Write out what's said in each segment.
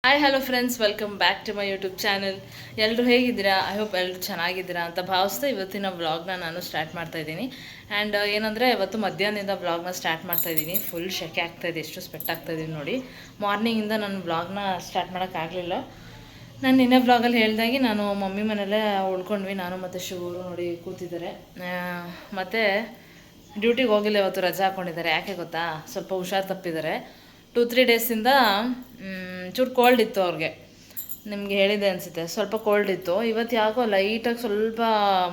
Hi hello friends, welcome back to my YouTube channel. ಎಲ್ಲರೂ ಹೇಗಿದ್ದೀರಾ? I hope ಎಲ್ಲರೂ ಚೆನ್ನಾಗಿದ್ದೀರಾ ಅಂತ ಭಾವಿಸ್ತಾ ಇವತ್ತಿನ ವ್ಲಾಗ್ನ ನಾನು ಸ್ಟಾರ್ಟ್ ಮಾಡ್ತಾಯಿದ್ದೀನಿ. ಆ್ಯಂಡ್ ಏನಂದರೆ ಇವತ್ತು ಮಧ್ಯಾಹ್ನದಿಂದ ವ್ಲಾಗ್ನ ಸ್ಟಾರ್ಟ್ ಮಾಡ್ತಾಯಿದ್ದೀನಿ. ಫುಲ್ ಶೆಕೆ ಆಗ್ತಾಯಿದೆ, ಎಷ್ಟು ಸ್ವೆಟ್ ಆಗ್ತಾಯಿದ್ದೀನಿ ನೋಡಿ. ಮಾರ್ನಿಂಗಿಂದ ನಾನು ವ್ಲಾಗ್ನ ಸ್ಟಾರ್ಟ್ ಮಾಡೋಕ್ಕಾಗಲಿಲ್ಲ. ನಾನು ನಿನ್ನೆ ವ್ಲಾಗಲ್ಲಿ ಹೇಳ್ದಾಗೆ ನಾನು ಮಮ್ಮಿ ಮನೆಯಲ್ಲೇ ಉಳ್ಕೊಂಡ್ವಿ. ನಾನು ಮತ್ತು ಶಿವರು ನೋಡಿ ಕೂತಿದ್ದಾರೆ. ಮತ್ತು ಡ್ಯೂಟಿಗೆ ಹೋಗಿಲ್ಲ, ಇವತ್ತು ರಜೆ ಹಾಕ್ಕೊಂಡಿದ್ದಾರೆ. ಯಾಕೆ ಗೊತ್ತಾ? ಸ್ವಲ್ಪ ಹುಷಾರು ತಪ್ಪಿದ್ದಾರೆ. 2-3 ಡೇಸಿಂದ ಚೂರು ಕೋಲ್ಡ್ ಇತ್ತು ಅವ್ರಿಗೆ. ನಿಮಗೆ ಹೇಳಿದೆ ಅನಿಸುತ್ತೆ, ಸ್ವಲ್ಪ ಕೋಲ್ಡ್ ಇತ್ತು. ಇವತ್ತು ಯಾಕೋ ಲೈಟಾಗಿ ಸ್ವಲ್ಪ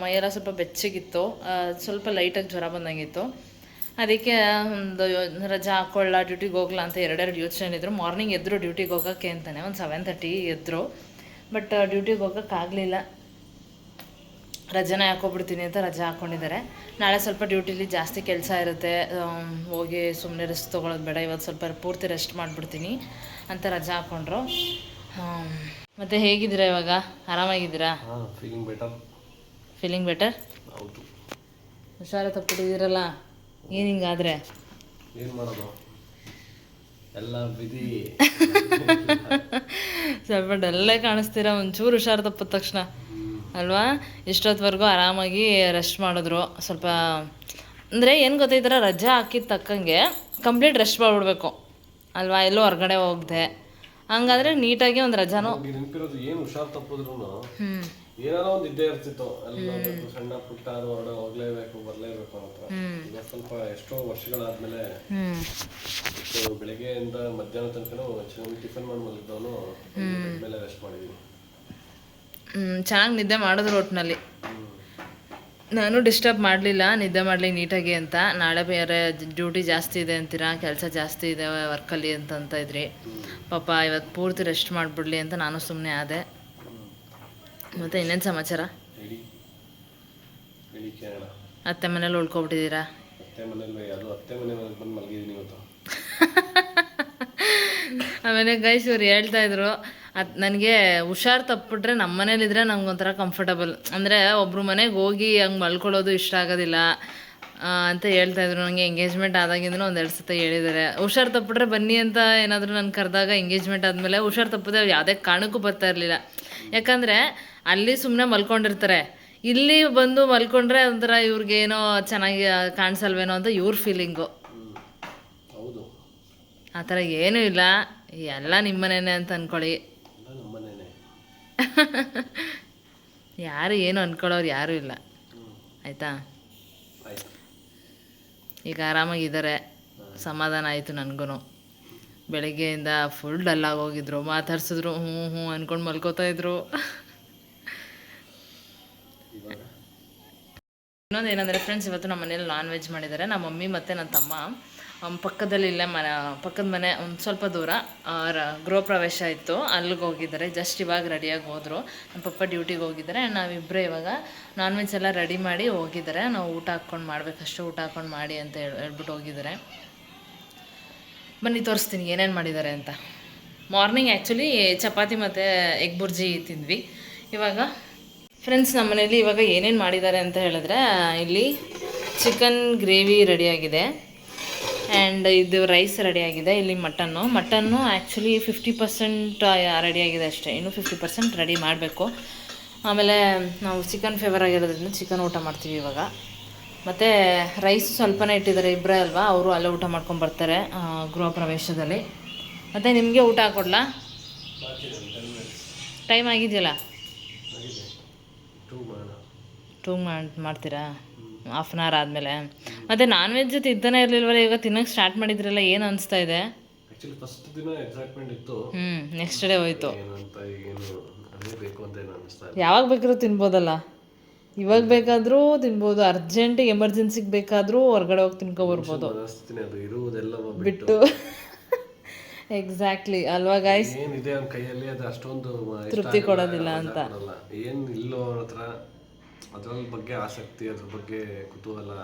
ಮೈಯೆಲ್ಲ ಸ್ವಲ್ಪ ಬೆಚ್ಚಗಿತ್ತು, ಸ್ವಲ್ಪ ಲೈಟಾಗಿ ಜ್ವರ ಬಂದಂಗಿತ್ತು. ಅದಕ್ಕೆ ಒಂದು ರಜಾ ಹಾಕ್ಕೊಳ್ಳ, ಡ್ಯೂಟಿಗೆ ಹೋಗ್ಲಾ ಅಂತ ಎರಡೆರಡು ಯೋಚನೆ ಇದ್ದರು. ಮಾರ್ನಿಂಗ್ ಎದ್ದರು ಡ್ಯೂಟಿಗೆ ಹೋಗೋಕ್ಕೆ ಅಂತಾನೆ, ಒಂದು 7:30 ಎದ್ದರು. ಬಟ್ ಡ್ಯೂಟಿಗೆ ಹೋಗೋಕ್ಕಾಗಲಿಲ್ಲ. ರಜೆನ ಹಾಕೋಬಿಡ್ತೀನಿ ಅಂತ ರಜೆ ಹಾಕ್ಕೊಂಡಿದ್ದಾರೆ. ನಾಳೆ ಸ್ವಲ್ಪ ಡ್ಯೂಟಿಲಿ ಜಾಸ್ತಿ ಕೆಲಸ ಇರುತ್ತೆ, ಹೋಗಿ ಸುಮ್ಮನೆ ರೆಸ್ಟ್ ತೊಗೊಳೋದು ಬೇಡ, ಇವತ್ತು ಸ್ವಲ್ಪ ಪೂರ್ತಿ ರೆಸ್ಟ್ ಮಾಡಿಬಿಡ್ತೀನಿ ಅಂತ ರಜೆ ಹಾಕ್ಕೊಂಡ್ರು. ಮತ್ತು ಹೇಗಿದ್ದೀರಾ ಇವಾಗ? ಆರಾಮಾಗಿದ್ದೀರಾ? Feeling better. ಹುಷಾರ ತಪ್ಪಿಟ್ಟಿದ್ದೀರಲ್ಲ, ಏನು ಹಿಂಗಾದರೆ ಏನು ಮಾಡೋದು, ಎಲ್ಲ ಬಿದಿ. ಸ್ವಲ್ಪ ಡಲ್ಲೇ ಕಾಣಿಸ್ತೀರಾ ಒಂಚೂರು ಹುಷಾರು ತಪ್ಪಿದ ತಕ್ಷಣ ಅಲ್ವಾ? ಇಷ್ಟೊತ್ತವರೆಗೂ ಆರಾಮಾಗಿ ರೆಸ್ಟ್ ಮಾಡಿದ್ರು. ಸ್ವಲ್ಪ ಅಂದರೆ ಏನು ಗೊತ್ತೈತರ, ರಜೆ ಹಾಕಿದ ತಕ್ಕಂಗೆ ಕಂಪ್ಲೀಟ್ ರೆಸ್ಟ್ ಮಾಡಿಬಿಡ್ಬೇಕು ಅಲ್ವಾ? ಎಲ್ಲೋ ಹೊರಗಡೆ ಹೋಗದೆ, ಹಂಗಾದ್ರೆ ನೀಟಾಗಿ ಒಂದು ರಜಾನು ನೆನಪಿರೋದು. ಏನು ಹುಷಾರು ತಪ್ಪಿದ್ರು ಏನಾರ ಒಂದು ಇದ್ದೇ ಇರ್ತಿತ್ತು. ಎಲ್ಲ ಸಣ್ಣ ಪುಟ್ಟ ಹೊರಡೆ ಹೋಗ್ಲೇಬೇಕು, ಬರಲೇಬೇಕು ಅಂತ. ಈಗ ಸ್ವಲ್ಪ ಎಷ್ಟೋ ವರ್ಷಗಳಾದ್ಮೇಲೆ ಬೆಳಗ್ಗೆಯಿಂದ ಮಧ್ಯಾಹ್ನ ತನಕನೂ ಚೆನ್ನಾಗಿ ಟಿಫನ್ ಮಾಡಿ ಮಲಗಿದವನು ಮೇಲೆ ರೆಸ್ಟ್ ಮಾಡಿದ್ದೀನಿ. ಚೆನ್ನಾಗಿ ನಿದ್ದೆ ಮಾಡಿದ್ರು ಒಟ್ಟಿನಲ್ಲಿ. ನಾನು ಡಿಸ್ಟರ್ಬ್ ಮಾಡಲಿಲ್ಲ, ನಿದ್ದೆ ಮಾಡಲಿ ನೀಟಾಗಿ ಅಂತ. ನಾಳೆ ಬೇರೆ ಡ್ಯೂಟಿ ಜಾಸ್ತಿ ಇದೆ ಅಂತೀರಾ, ಕೆಲಸ ಜಾಸ್ತಿ ಇದೆ ವರ್ಕಲ್ಲಿ ಅಂತ ಇದ್ರಿ. ಪಾಪ ಇವತ್ತು ಪೂರ್ತಿ ರೆಸ್ಟ್ ಮಾಡಿಬಿಡ್ಲಿ ಅಂತ ನಾನು ಸುಮ್ಮನೆ ಆದೆ. ಮತ್ತು ಇನ್ನೇನು ಸಮಾಚಾರ? ಅತ್ತೆ ಮನೇಲಿ ಉಳ್ಕೊಬಿಟ್ಟಿದ್ದೀರಾ? ಆಮೇಲೆ ಗೈಸ್ ಇವ್ರು ಹೇಳ್ತಾಯಿದ್ರು, ನನಗೆ ಹುಷಾರು ತಪ್ಪಿಬಿಟ್ರೆ ನಮ್ಮ ಮನೇಲಿದ್ರೆ ನಮ್ಗೊಂಥರ ಕಂಫರ್ಟಬಲ್. ಅಂದರೆ ಒಬ್ಬರು ಮನೆಗೆ ಹೋಗಿ ಹಂಗೆ ಮಲ್ಕೊಳ್ಳೋದು ಇಷ್ಟ ಆಗೋದಿಲ್ಲ ಅಂತ ಹೇಳ್ತಾಯಿದ್ರು. ನನಗೆ ಎಂಗೇಜ್ಮೆಂಟ್ ಆದಾಗಿಂದನೂ ಒಂದೆರಡು ಸತಿ ಹೇಳಿದ್ದಾರೆ, ಹುಷಾರು ತಪ್ಪಿಟ್ರೆ ಬನ್ನಿ ಅಂತ. ಏನಾದರೂ ನಾನು ಕರೆದಾಗ ಎಂಗೇಜ್ಮೆಂಟ್ ಆದಮೇಲೆ ಹುಷಾರು ತಪ್ಪಿದೆ ಯಾವುದೇ ಕಾರಣಕ್ಕೂ ಬರ್ತಾ ಇರಲಿಲ್ಲ. ಯಾಕಂದರೆ ಅಲ್ಲಿ ಸುಮ್ಮನೆ ಮಲ್ಕೊಂಡಿರ್ತಾರೆ, ಇಲ್ಲಿ ಬಂದು ಮಲ್ಕೊಂಡ್ರೆ ಒಂಥರ ಇವ್ರಿಗೇನೋ ಚೆನ್ನಾಗಿ ಕಾಣಿಸಲ್ವೇನೋ ಅಂತ ಇವ್ರ ಫೀಲಿಂಗು. ಆ ಥರ ಏನೂ ಇಲ್ಲ, ಎಲ್ಲ ನಿಮ್ಮನೇನೆ ಅಂತ ಅಂದ್ಕೊಳ್ಳಿ. ಯಾರು ಏನು ಅಂದ್ಕೊಳ್ಳೋರು ಯಾರೂ ಇಲ್ಲ, ಆಯಿತಾ? ಈಗ ಆರಾಮಾಗಿದ್ದಾರೆ, ಸಮಾಧಾನ ಆಯಿತು ನನಗೂ. ಬೆಳಗ್ಗೆಯಿಂದ ಫುಲ್ ಡಲ್ಲಾಗಿ ಹೋಗಿದ್ರು, ಮಾತಾಡ್ಸಿದ್ರು ಹ್ಞೂ ಹ್ಞೂ ಅಂದ್ಕೊಂಡು ಮಲ್ಕೋತಾ ಇದ್ರು. ಇನ್ನೊಂದು ಏನಂದರೆ ಫ್ರೆಂಡ್ಸ್, ಇವತ್ತು ನಮ್ಮ ಮನೇಲಿ ನಾನ್ ವೆಜ್ ಮಾಡಿದ್ದಾರೆ. ನಮ್ಮ ಮಮ್ಮಿ ಮತ್ತು ನನ್ನ ತಮ್ಮ ಪಕ್ಕದಲ್ಲಿ ಇಲ್ಲೇ ಪಕ್ಕದ ಮನೆ ಒಂದು ಸ್ವಲ್ಪ ದೂರ ಗೃಹ ಪ್ರವೇಶ ಇತ್ತು, ಅಲ್ಲಿಗೆ ಹೋಗಿದ್ದಾರೆ. ಜಸ್ಟ್ ಇವಾಗ ರೆಡಿಯಾಗಿ ಹೋದರು. ನಮ್ಮ ಪಪ್ಪ ಡ್ಯೂಟಿಗೆ ಹೋಗಿದ್ದಾರೆ. ನಾವಿಬ್ಬರೇ ಇವಾಗ ನಾನ್ ವೆಜ್ ಎಲ್ಲ ರೆಡಿ ಮಾಡಿ ಹೋಗಿದ್ದಾರೆ. ನಾವು ಊಟ ಹಾಕ್ಕೊಂಡು ಮಾಡಬೇಕಷ್ಟು, ಊಟ ಹಾಕ್ಕೊಂಡು ಮಾಡಿ ಅಂತ ಹೇಳ್ಬಿಟ್ಟು ಹೋಗಿದ್ದಾರೆ. ಬನ್ನಿ ತೋರಿಸ್ತೀನಿ ಏನೇನು ಮಾಡಿದ್ದಾರೆ ಅಂತ. ಮಾರ್ನಿಂಗ್ ಆ್ಯಕ್ಚುಲಿ ಚಪಾತಿ ಮತ್ತು ಎಗ್ ಬುರ್ಜಿ ತಿಂದ್ವಿ. ಇವಾಗ ಫ್ರೆಂಡ್ಸ್ ನಮ್ಮ ಮನೇಲಿ ಇವಾಗ ಏನೇನು ಮಾಡಿದ್ದಾರೆ ಅಂತ ಹೇಳಿದ್ರೆ, ಇಲ್ಲಿ ಚಿಕನ್ ಗ್ರೇವಿ ರೆಡಿಯಾಗಿದೆ, ಆ್ಯಂಡ್ ಇದು ರೈಸ್ ರೆಡಿಯಾಗಿದೆ. ಇಲ್ಲಿ ಮಟನ್ನು ಆ್ಯಕ್ಚುಲಿ 50% ರೆಡಿಯಾಗಿದೆ ಅಷ್ಟೇ, ಇನ್ನೂ 50% ರೆಡಿ ಮಾಡಬೇಕು. ಆಮೇಲೆ ನಾವು ಚಿಕನ್ ಫೇವರ್ ಆಗಿರೋದ್ರಿಂದ ಚಿಕನ್ ಊಟ ಮಾಡ್ತೀವಿ ಇವಾಗ. ಮತ್ತು ರೈಸ್ ಸ್ವಲ್ಪನೇ ಇಟ್ಟಿದ್ದಾರೆ, ಇಬ್ಬರೇ ಅಲ್ವಾ, ಅವರು ಅಲ್ಲೇ ಊಟ ಮಾಡ್ಕೊಂಬರ್ತಾರೆ ಗೃಹ ಪ್ರವೇಶದಲ್ಲಿ. ಮತ್ತು ನಿಮಗೆ ಊಟ ಹಾಕೊಡ್ಲಾ? ಟೈಮ್ ಆಗಿದೆಯಲ್ಲ, 2 ಮಾಡ್ತೀರಾ? ಹಾಫ್ ಆನ್ ಅವರ್ ಆದಮೇಲೆ. ಮತ್ತು ನಾನ್ ವೆಜ್ ತಿಂತಾನೆ ಇರಲಿಲ್ವಲ್ಲ, ಈಗ ತಿನ್ನೋಕ್ಕೆ ಸ್ಟಾರ್ಟ್ ಮಾಡಿದ್ರಲ್ಲ, ಏನು ಅನಿಸ್ತಾ ಇದೆ? ಫಸ್ಟ್ ದಿನ ಎಕ್ಸೈಟ್ಮೆಂಟ್ ಇತ್ತು, ನೆಕ್ಸ್ಟ್ ಡೇ ಹೋಯ್ತು. ಯಾವಾಗ ಬೇಕಾದ್ರೂ ತಿನ್ಬೋದಲ್ಲ, ಇವಾಗ ಬೇಕಾದರೂ ತಿನ್ಬೋದು, ಅರ್ಜೆಂಟಿಗೆ ಎಮರ್ಜೆನ್ಸಿಗೆ ಬೇಕಾದರೂ ಹೊರಗಡೆ ಹೋಗಿ ತಿನ್ಕೊಬರ್ಬೋದು ಬಿಟ್ಟು. ಎಕ್ಸಾಕ್ಟ್ಲಿ ಅಲ್ವಾ ಗೈಸ್? ಏನಿದೆ ಅವ್ನ ಕೈಯಲ್ಲಿ ಅದು ಅಷ್ಟೊಂದು ತೃಪ್ತಿ ಕೊಡೋದಿಲ್ಲ ಅಂತ. ಏನು ಇಲ್ಲೋ ಅವ್ರ ಹತ್ರ ಅದ್ರ ಬಗ್ಗೆ ಆಸಕ್ತಿ, ಅದ್ರ ಬಗ್ಗೆ ಕುತೂಹಲ,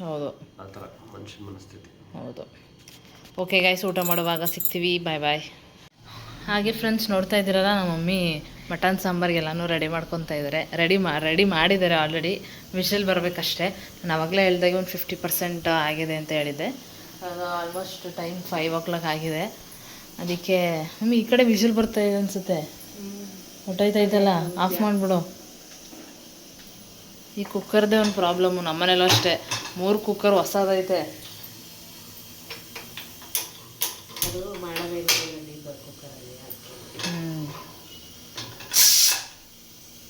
ಹೌದು, ಆ ಥರ ಮನುಷ್ಯನ ಮನಸ್ಥಿತಿ. ಹೌದು. ಓಕೆ ಗೈಸ್, ಊಟ ಮಾಡುವಾಗ ಸಿಗ್ತೀವಿ, ಬಾಯ್ ಬಾಯ್. ಹಾಗೆ ಫ್ರೆಂಡ್ಸ್, ನೋಡ್ತಾ ಇದ್ದೀರಲ್ಲ, ನಮ್ಮ ಮಮ್ಮಿ ಮಟನ್ ಸಾಂಬಾರಿಗೆಲ್ಲನೂ ರೆಡಿ ಮಾಡ್ಕೊತಾ ಇದ್ದಾರೆ. ರೆಡಿ ಮಾಡಿದ್ದಾರೆ ಆಲ್ರೆಡಿ, ವಿಷಲ್ ಬರಬೇಕಷ್ಟೇ. ನಾನು ಆವಾಗಲೇ ಹೇಳಿದಾಗೆ ಒಂದು 50% ಆಗಿದೆ ಅಂತ ಹೇಳಿದ್ದೆ. ಅದು ಆಲ್ಮೋಸ್ಟ್ ಟೈಮ್ 5 o'clock ಆಗಿದೆ. ಅದಕ್ಕೆ ಮಮ್ಮಿ ಈ ಕಡೆ ವಿಷಲ್ ಬರ್ತಾ ಇದೆ ಅನಿಸುತ್ತೆ. ಹೊಟ್ಟೋಯ್ತೈತಲ್ಲ, ಆಫ್ ಮಾಡಿಬಿಡು. ಈ ಕುಕ್ಕರ್ದೇ ಒಂದು ಪ್ರಾಬ್ಲಮ್ಮು. ನಮ್ಮನೇಲೂ ಅಷ್ಟೇ 3 ಕುಕ್ಕರ್ ಹೊಸದೈತೆ.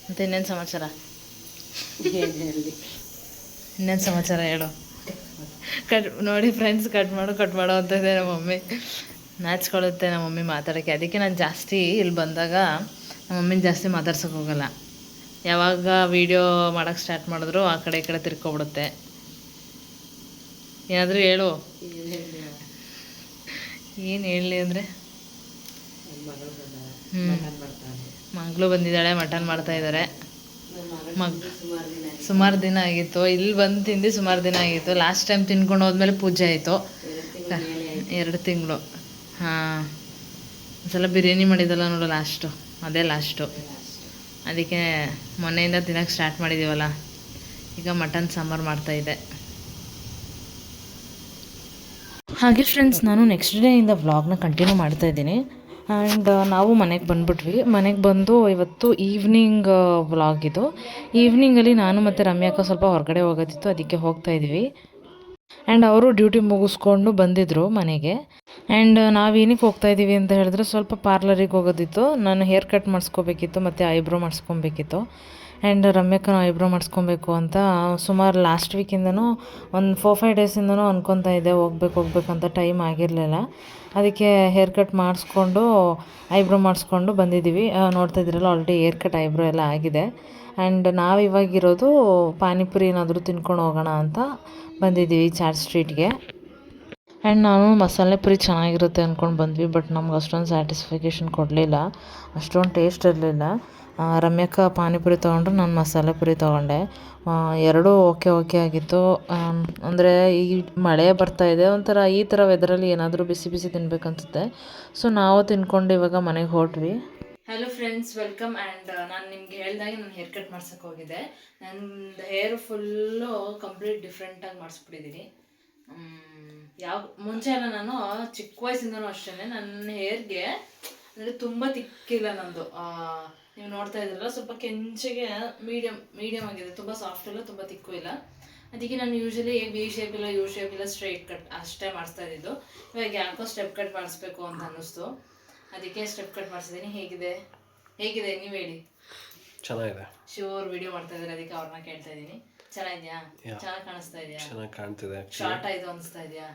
ಮತ್ತು ಇನ್ನೇನು ಸಮಾಚಾರ? ಇನ್ನೇನು ಸಮಾಚಾರ ಹೇಳು. ನೋಡಿ ಫ್ರೆಂಡ್ಸ್, ಕಟ್ ಮಾಡು ಅಂತ ಇದೆ ನಮ್ಮ ಮಮ್ಮಿ. ನಾಚ್ಕೊಳ್ಳುತ್ತೆ ನಮ್ಮ ಮಮ್ಮಿ ಮಾತಾಡೋಕ್ಕೆ. ಅದಕ್ಕೆ ನಾನು ಜಾಸ್ತಿ ಇಲ್ಲಿ ಬಂದಾಗ ನಮ್ಮ ಮಮ್ಮಿನ ಜಾಸ್ತಿ ಮಾತಾಡ್ಸೋಕೆ ಹೋಗಲ್ಲ. ಯಾವಾಗ ವೀಡಿಯೋ ಮಾಡೋಕ್ಕೆ ಸ್ಟಾರ್ಟ್ ಮಾಡಿದ್ರು ಆ ಕಡೆ ಈ ಕಡೆ ತಿರ್ಕೊಬಿಡುತ್ತೆ. ಏನಾದರೂ ಹೇಳು. ಏನು ಹೇಳಲಿ ಅಂದರೆ, ಮಗಳು ಬಂದಿದ್ದಾಳೆ, ಮಟನ್ ಮಾಡ್ತಾಯಿದ್ದಾರೆ. ಸುಮಾರು ದಿನ ಆಗಿತ್ತು ಇಲ್ಲಿ ಬಂದು ತಿಂದು, ಸುಮಾರು ದಿನ ಆಗಿತ್ತು. ಲಾಸ್ಟ್ ಟೈಮ್ ತಿನ್ಕೊಂಡು ಹೋದ್ಮೇಲೆ ಪೂಜೆ ಆಯಿತು. 2 ತಿಂಗಳು. ಹಾಂ, ಒಂದ್ಸಲ ಬಿರಿಯಾನಿ ಮಾಡಿದ್ದಲ್ಲ ನೋಡು, ಅದೇ ಲಾಸ್ಟು. ಅದಕ್ಕೆ ಮೊನ್ನೆಯಿಂದ ತಿನ್ನೋಕ್ಕೆ ಸ್ಟಾರ್ಟ್ ಮಾಡಿದ್ದೀವಲ್ಲ, ಈಗ ಮಟನ್ ಸಾಂಬಾರು ಮಾಡ್ತಾಯಿದ್ದೆ. ಹಾಗೆ ಫ್ರೆಂಡ್ಸ್, ನಾನು ನೆಕ್ಸ್ಟ್ ಡೇಯಿಂದ ವ್ಲಾಗ್ನ ಕಂಟಿನ್ಯೂ ಮಾಡ್ತಾಯಿದ್ದೀನಿ. ಆ್ಯಂಡ್ ನಾವು ಮನೆಗೆ ಬಂದುಬಿಟ್ವಿ. ಮನೆಗೆ ಬಂದು ಇವತ್ತು ಈವ್ನಿಂಗ್ ವ್ಲಾಗ್ ಇದು. ಈವ್ನಿಂಗಲ್ಲಿ ನಾನು ಮತ್ತು ರಮ್ಯಾಕ್ಕ ಸ್ವಲ್ಪ ಹೊರಗಡೆ ಹೋಗೋದಿತ್ತು, ಅದಕ್ಕೆ ಹೋಗ್ತಾಯಿದ್ವಿ. ಆ್ಯಂಡ್ ಅವರು ಡ್ಯೂಟಿ ಮುಗಿಸ್ಕೊಂಡು ಬಂದಿದ್ದರು ಮನೆಗೆ. ಆ್ಯಂಡ್ ನಾವೇನಕ್ಕೆ ಹೋಗ್ತಾಯಿದ್ದೀವಿ ಅಂತ ಹೇಳಿದ್ರೆ, ಸ್ವಲ್ಪ ಪಾರ್ಲರಿಗೆ ಹೋಗೋದಿತ್ತು. ನಾನು ಹೇರ್ ಕಟ್ ಮಾಡಿಸ್ಕೋಬೇಕಿತ್ತು ಮತ್ತು ಐಬ್ರೋ ಮಾಡಿಸ್ಕೊಬೇಕಿತ್ತು. ಆ್ಯಂಡ್ ರಮ್ಯಕ್ಕನೂ ಐಬ್ರೋ ಮಾಡಿಸ್ಕೊಬೇಕು ಅಂತ ಸುಮಾರು ಲಾಸ್ಟ್ ವೀಕಿಂದನೂ ಒಂದು 4-5 ಡೇಸಿಂದನೂ ಅಂದ್ಕೊತಾ ಇದ್ದೆ, ಹೋಗ್ಬೇಕಂತ. ಟೈಮ್ ಆಗಿರಲಿಲ್ಲ. ಅದಕ್ಕೆ ಹೇರ್ ಕಟ್ ಮಾಡಿಸ್ಕೊಂಡು ಐಬ್ರೋ ಮಾಡಿಸ್ಕೊಂಡು ಬಂದಿದ್ದೀವಿ. ನೋಡ್ತಾ ಇದ್ದೀರಲ್ಲ, ಆಲ್ರೆಡಿ ಹೇರ್ ಕಟ್ ಐಬ್ರೋ ಎಲ್ಲ ಆಗಿದೆ. ಆ್ಯಂಡ್ ನಾವು ಇವಾಗಿರೋದು ಪಾನಿಪುರಿ ಏನಾದರೂ ತಿನ್ಕೊಂಡು ಹೋಗೋಣ ಅಂತ ಬಂದಿದ್ದೀವಿ ಚಾಟ್ ಸ್ಟ್ರೀಟ್ಗೆ. ಆ್ಯಂಡ್ ನಾನು ಮಸಾಲೆ ಪುರಿ ಚೆನ್ನಾಗಿರುತ್ತೆ ಅಂದ್ಕೊಂಡು ಬಂದ್ವಿ. ಬಟ್ ನಮ್ಗೆ ಅಷ್ಟೊಂದು ಸ್ಯಾಟಿಸ್ಫಿಕೇಷನ್ ಕೊಡಲಿಲ್ಲ, ಅಷ್ಟೊಂದು ಟೇಸ್ಟ್ ಇರಲಿಲ್ಲ. ರಮ್ಯಕ್ಕ ಪಾನಿಪುರಿ ತೊಗೊಂಡ್ರು, ನಾನು ಮಸಾಲೆ ಪುರಿ ತೊಗೊಂಡೆ. ಎರಡೂ ಓಕೆ ಆಗಿತ್ತು. ಅಂದರೆ ಈ ಮಳೆ ಬರ್ತಾಯಿದೆ, ಒಂಥರ ಈ ಥರ ವೆದರಲ್ಲಿ ಏನಾದರೂ ಬಿಸಿ ತಿನ್ಬೇಕನ್ಸುತ್ತೆ. ಸೊ ನಾವು ತಿನ್ಕೊಂಡು ಇವಾಗ ಮನೆಗೆ ಹೊರಟ್ವಿ. Hello friends, welcome. ಆ್ಯಂಡ್ ನಾನು ನಿಮ್ಗೆ ಹೇಳ್ದಾಗೆ ನಾನು ಹೇರ್ ಕಟ್ ಮಾಡ್ಸೋಕೆ ಹೋಗಿದ್ದೆ. ನನ್ನ ಹೇರ್ ಫುಲ್ಲು ಕಂಪ್ಲೀಟ್ ಡಿಫ್ರೆಂಟಾಗಿ ಮಾಡಿಸ್ಬಿಟ್ಟಿದ್ದೀನಿ. ಮುಂಚೆ ಎಲ್ಲ ನಾನು ಚಿಕ್ಕ ವಯಸ್ಸಿಂದನೂ ಅಷ್ಟೇ ನನ್ನ ಹೇರ್ಗೆ ಅಂದರೆ ತುಂಬ ತಿಕ್ಕಿಲ್ಲ ನಂದು. ನೀವು ನೋಡ್ತಾ ಇದ್ರಲ್ಲ, ಸ್ವಲ್ಪ ಕೆಂಚಿಗೆ ಮೀಡಿಯಮ್ ಆಗಿದೆ. ತುಂಬ ಸಾಫ್ಟ್ ಇಲ್ಲ, ತುಂಬ ತಿಕ್ಕು ಇಲ್ಲ. ಅದಕ್ಕೆ ನಾನು ಯೂಶಲಿ ವಿ ಶೇಪ್ ಇಲ್ಲ, ಯು ಶೇಪ್ ಇಲ್ಲ, ಸ್ಟ್ರೈಟ್ ಕಟ್ ಅಷ್ಟೇ ಮಾಡಿಸ್ತಾ ಇದ್ದಿದ್ದು. ಇವಾಗ ಯಾಕೋ ಸ್ಟೆಪ್ ಕಟ್ ಮಾಡಿಸ್ಬೇಕು ಅಂತ ಅನ್ನಿಸ್ತು, ಅದಕ್ಕೆ ಸ್ಟೆಪ್ ಕಟ್ ಮಾಡಿಸಿದ್ದೀನಿ. ಹೇಗಿದೆ ನೀವು ಹೇಳಿ. ಚೆನ್ನಾಗಿದೆ. ಶಿವರ್ ವಿಡಿಯೋ ಮಾಡ್ತಾ ಇದ್ದಾರೆ, ಅದಕ್ಕೆ ಅವ್ರನ್ನ ಕೇಳ್ತಾ ಇದ್ದೀನಿ. ಚೆನ್ನಾಗಿದ್ಯಾ? ಚೆನ್ನಾಗಿ ಕಾಣಿಸ್ತಾ ಇದೆಯಾ? ಚೆನ್ನಾಗಿ ಕಾಣ್ತಿದೆ. ಶಾರ್ಟ್ ಆಯ್ತು ಅನಿಸ್ತಾ ಇದೆಯಾ?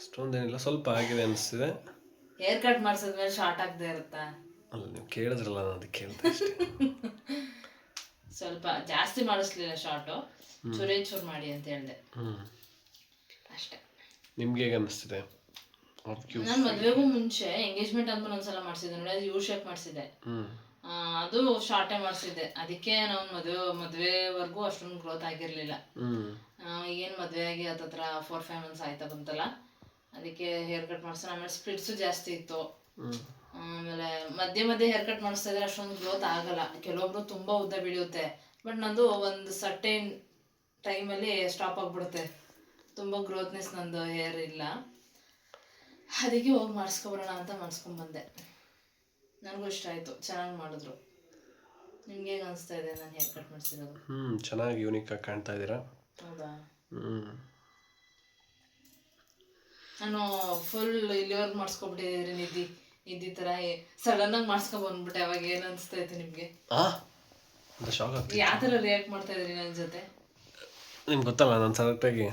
ಅಷ್ಟೊಂದೇನಿಲ್ಲ, ಸ್ವಲ್ಪ ಆಗಿದೆ ಅನಿಸ್ತಿದೆ. ಹೇರ್ ಕಟ್ ಮಾಡಿಸಿದ್ಮೇಲೆ ಶಾರ್ಟ್ ಆಗದೆ ಇರುತ್ತಾ? ಅಲ್ಲ, ನೀವು ಕೇಳಿದ್ರಲ್ಲ, ನಾನು ಅದಕ್ಕೆ ಕೇಳ್ತಾ ಅಷ್ಟೇ. ಸ್ವಲ್ಪ ಜಾಸ್ತಿ ಮಾಡಿಸ್ಲಿಲ್ಲ ಶಾರ್ಟು, ಚೂರು ಮಾಡಿ ಅಂತ ಹೇಳಿದೆ ಅಷ್ಟೇ. ನಿಮ್ಗೆ ಹೇಗೆ ಅನಿಸ್ತಿದೆ? ನಾನು ಮದುವೆಗೂ ಮುಂಚೆ ಎಂಗೇಜ್ಮೆಂಟ್ ಅಂತ ಒಂದ್ಸಲ ಮಾಡಿಸಿದ್ದೆ ನೋಡಿ, ಅದು ಯು ಶೇಪ್ ಮಾಡಿಸಿದ್ದೆ. ಅದು ಶಾರ್ಟೇ ಮಾಡಿಸಿದ್ದೆ. ಅದಕ್ಕೆ ನಾವು ಮದುವೆವರೆಗೂ ಅಷ್ಟೊಂದು ಗ್ರೋತ್ ಆಗಿರಲಿಲ್ಲ. ಏನು ಮದುವೆ ಆಗಿ ಹತ್ತತ್ರ 4-5 ಮಂತ್ಸ್ ಆಯ್ತಾ ಬಂತಲ್ಲ, ಅದಕ್ಕೆ ಹೇರ್ ಕಟ್ ಮಾಡಿಸೋಣ. ಆಮೇಲೆ ಸ್ಪ್ಲಿಟ್ಸು ಜಾಸ್ತಿ ಇತ್ತು. ಆಮೇಲೆ ಮಧ್ಯೆ ಹೇರ್ ಕಟ್ ಮಾಡಿಸ್ತಾ ಇದ್ರೆ ಅಷ್ಟೊಂದು ಗ್ರೋತ್ ಆಗಲ್ಲ. ಕೆಲವೊಬ್ರು ತುಂಬ ಉದ್ದ ಬೆಳೆಯುತ್ತೆ, ಬಟ್ ನಂದು ಒಂದು ಸರ್ಟೇನ್ ಟೈಮಲ್ಲಿ ಸ್ಟಾಪ್ ಆಗಿಬಿಡುತ್ತೆ. ತುಂಬ ಗ್ರೋತ್ನೆಸ್ ನಂದು ಹೇರ್ ಇಲ್ಲ. ಅದಕ್ಕೆ ಹೋಗಿ ಮಾಡಿಸ್ಕೊಬರೋಣ ಅಂತ ಮಾಡಿಸ್ಕೊಂಡ್ಬಂದೆ. ನನಗೂ ಇಷ್ಟ ಆಯಿತು, ಚೆನ್ನಾಗಿ ಮಾಡಿದ್ರು. ನಿಮ್ಗೆ ಹೇಗೆ ಅನಿಸ್ತಾ ಇದೆ ನಾನು ಹೇರ್ ಕಟ್ ಮಾಡಿಸಿರೋದು? ಚೆನ್ನಾಗಿ ಯೂನಿಕ್ ಆಗಿ ಕಾಣ್ತಾ ಇದ್ದೀರಾ. ಹೌದಾ? ನಾನು ಫುಲ್ ಇಲ್ಲಿವರೆಗೆ ಮಾಡಿಸ್ಕೊಬಿಟ್ಟಿದ್ದೀನಿ. ನಿದ್ದಿ ಥರ ಸಡನ್ನಾಗಿ ಮಾಡಿಸ್ಕೊಂಡ್ಬಂದ್ಬಿಟ್ಟೆ. ಅವಾಗ ಏನು ಅನಿಸ್ತಾ ಇತ್ತು ನಿಮಗೆ? ಯಾವ ಥರ ರಿಯಾಕ್ಟ್ ಮಾಡ್ತಾ ಇದ್ರಿ ನನ್ನ ಜೊತೆ? ನಿಮ್ಗೆ ಗೊತ್ತಲ್ಲ, ನಾನು ಸಡನ್ನಾಗಿ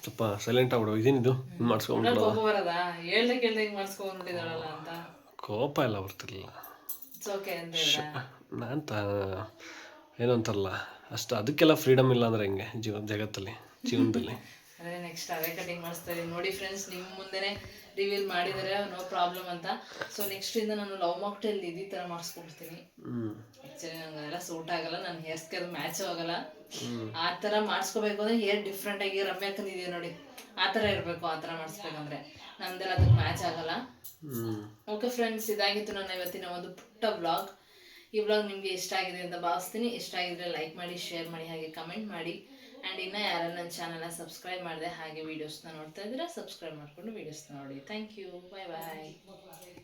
ಸ್ವಲ್ಪ ಸೈಲೆಂಟ್ ಆಗ್ಬಿಡು, ಇದೇನಿದು ಮಾಡಿಸ್ಕೊಂಡ್ಬಿಡೋದು. ಕೋಪ ಬರೋದಾ? ಹೇಳ್ದೆ ಹಿಂಗೆ ಮಾಡಿಸ್ಕೊಂಡ್ಬಿಟ್ಟಿದ್ದಾಳಲ್ಲ ಅಂತ? ಕೋಪ ಎಲ್ಲ ಬರ್ತಿರ್ಲಿಲ್ಲ. ಓಕೆ ಅಂತ ನಾನು ಏನು ಅಂತಾರಲ್ಲ, ಅಷ್ಟು ಅದಕ್ಕೆಲ್ಲ ಫ್ರೀಡಮ್ ಇಲ್ಲ ಅಂದರೆ ಹೆಂಗೆ ಜೀವನದಲ್ಲಿ. ಅದೇ ನೆಕ್ಸ್ಟ್ ಅವೇ ಕಟಿಂಗ್ ಮಾಡಿಸ್ತಾ ಇದ್ದೀನಿ ನೋಡಿ ಫ್ರೆಂಡ್ಸ್. ನಿಮ್ಮ ಮುಂದೆನೇ ರಿವೀಲ್ ಮಾಡಿದರೆ ನೋ ಪ್ರಾಬ್ಲಮ್ ಅಂತ. ಸೊ ನೆಕ್ಸ್ಟಿಂದ ನಾನು ಲವ್ ಮಾಕ್ಟೇಲ್ ಈ ಥರ ಮಾಡಿಸ್ಕೊಡ್ತೀನಿ. ಆ್ಯಕ್ಚುಲಿ ನನಗೆ ಅದೆಲ್ಲ ಸೂಟ್ ಆಗಲ್ಲ, ನನ್ನ ಹೇರ್ಸ್ಗೆ ಅದು ಮ್ಯಾಚು ಆಗಲ್ಲ. ಆ ಥರ ಮಾಡಿಸ್ಕೋಬೇಕು ಅಂದರೆ ಹೇರ್ ಡಿಫ್ರೆಂಟಾಗಿ ರಮ್ಯಾಕಂದಿದೆ ನೋಡಿ, ಆ ಥರ ಇರಬೇಕು. ಆ ಥರ ಮಾಡಿಸ್ಬೇಕಂದ್ರೆ ನಮ್ದೆಲ್ಲ ಅದಕ್ಕೆ ಮ್ಯಾಚ್ ಆಗಲ್ಲ. ಓಕೆ ಫ್ರೆಂಡ್ಸ್, ಇದಾಗಿತ್ತು ನನ್ನ ಇವತ್ತಿನ ಒಂದು ಪುಟ್ಟ ವ್ಲಾಗ್. ಈ ವ್ಲಾಗ್ ನಿಮಗೆ ಇಷ್ಟ ಆಗಿದೆ ಅಂತ ಭಾವಿಸ್ತೀನಿ. ಇಷ್ಟ ಆಗಿದ್ರೆ ಲೈಕ್ ಮಾಡಿ, ಶೇರ್ ಮಾಡಿ, ಹಾಗೆ ಕಮೆಂಟ್ ಮಾಡಿ. ಆ್ಯಂಡ್ ಇನ್ನೂ ಯಾರು ನನ್ನ ಚಾನಲ್ನ ಸಬ್ಸ್ಕ್ರೈಬ್ ಮಾಡಿದೆ ಹಾಗೆ ವೀಡಿಯೋಸ್ನ ನೋಡ್ತಾ ಇದ್ದೀರಾ ಸಬ್ಸ್ಕ್ರೈಬ್ ಮಾಡಿಕೊಂಡು ವೀಡಿಯೋಸ್ನ ನೋಡಿ ಥ್ಯಾಂಕ್ ಯು ಬಾಯ್ ಬಾಯ್